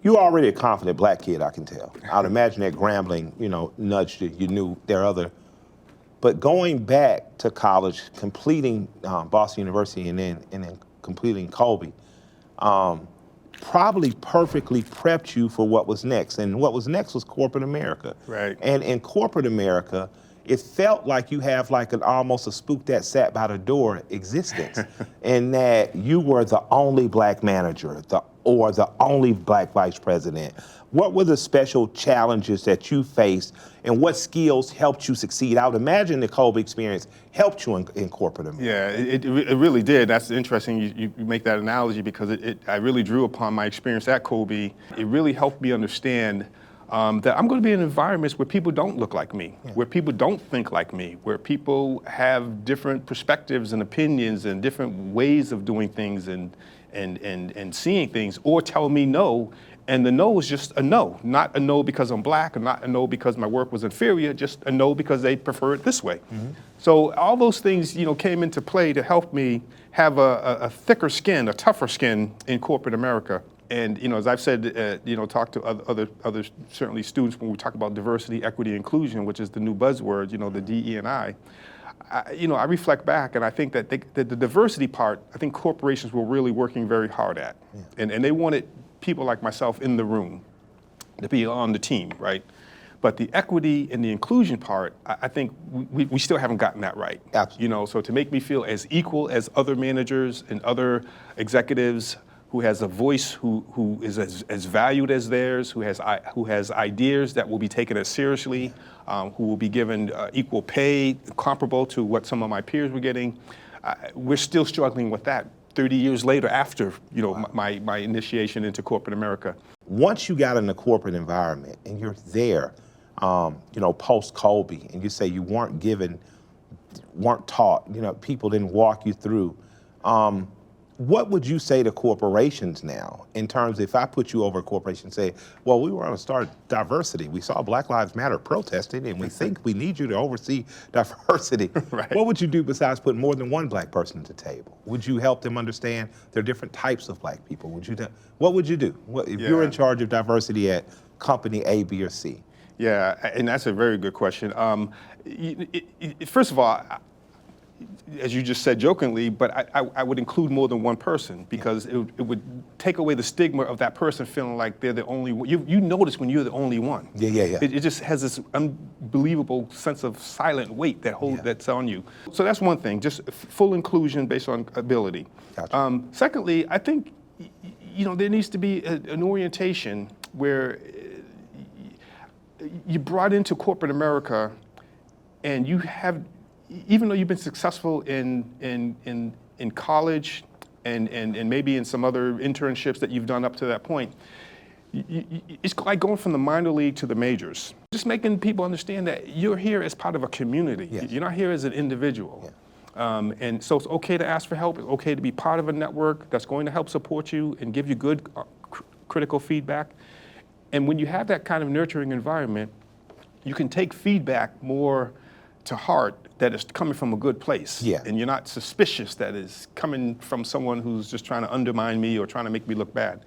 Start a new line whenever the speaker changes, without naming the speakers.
You're already a confident black kid, I can tell. I'd imagine that Grambling, nudged you. You knew there are other. But going back to college, completing Boston University and then completing Colby, probably perfectly prepped you for what was next. And what was next was corporate America.
Right.
And in corporate America, it felt like you have like almost a spook that sat by the door existence, in that you were the only black manager, or the only black vice president. What were the special challenges that you faced, and what skills helped you succeed? I would imagine the Colby experience helped you in corporate America.
Yeah, it really did. That's interesting you make that analogy, because I really drew upon my experience at Colby. It really helped me understand that I'm going to be in environments where people don't look like me, where people don't think like me, where people have different perspectives and opinions and different ways of doing things and seeing things, or tell me no. And the no is just a no, not a no because I'm black, or not a no because my work was inferior, just a no because they prefer it this way. Mm-hmm. So all those things, came into play to help me have a thicker skin, a tougher skin in corporate America. And as I've said, talk to other certainly students when we talk about diversity, equity, inclusion, which is the new buzzword, the DE&I. I reflect back, and I think that the diversity part, I think corporations were really working very hard at, and they wanted people like myself in the room to be on the team, right? But the equity and the inclusion part, I think we still haven't gotten that right.
Absolutely.
So to make me feel as equal as other managers and other executives, who has a voice, who is as valued as theirs, who has ideas that will be taken as seriously, who will be given equal pay comparable to what some of my peers were getting. We're still struggling with that 30 years later after my initiation into corporate America.
Once you got in the corporate environment and you're there, post Colby, and you say you weren't taught, people didn't walk you through. What would you say to corporations now, in terms, if I put you over a corporation and say, well, we want to start diversity. We saw Black Lives Matter protesting, and we think we need you to oversee diversity.
Right.
What would you do besides put more than one black person at the table? Would you help them understand there are different types of black people? What would you do if you're in charge of diversity at company A, B, or C?
Yeah, and that's a very good question. First of all, as you just said jokingly, but I would include more than one person, because it would take away the stigma of that person feeling like they're the only one. You notice when you're the only one.
Yeah.
It just has this unbelievable sense of silent weight that's on you. So that's one thing, just full inclusion based on ability.
Gotcha.
Secondly, I think there needs to be an orientation where you're brought into corporate America, and you have, even though you've been successful in college and maybe in some other internships that you've done up to that point, it's like going from the minor league to the majors. Just making people understand that you're here as part of a community.
Yes.
You're not here as an individual. Yeah. And so it's okay to ask for help. It's okay to be part of a network that's going to help support you and give you good critical feedback. And when you have that kind of nurturing environment, you can take feedback more to heart that is coming from a good place.
Yeah.
And you're not suspicious that it's coming from someone who's just trying to undermine me or trying to make me look bad.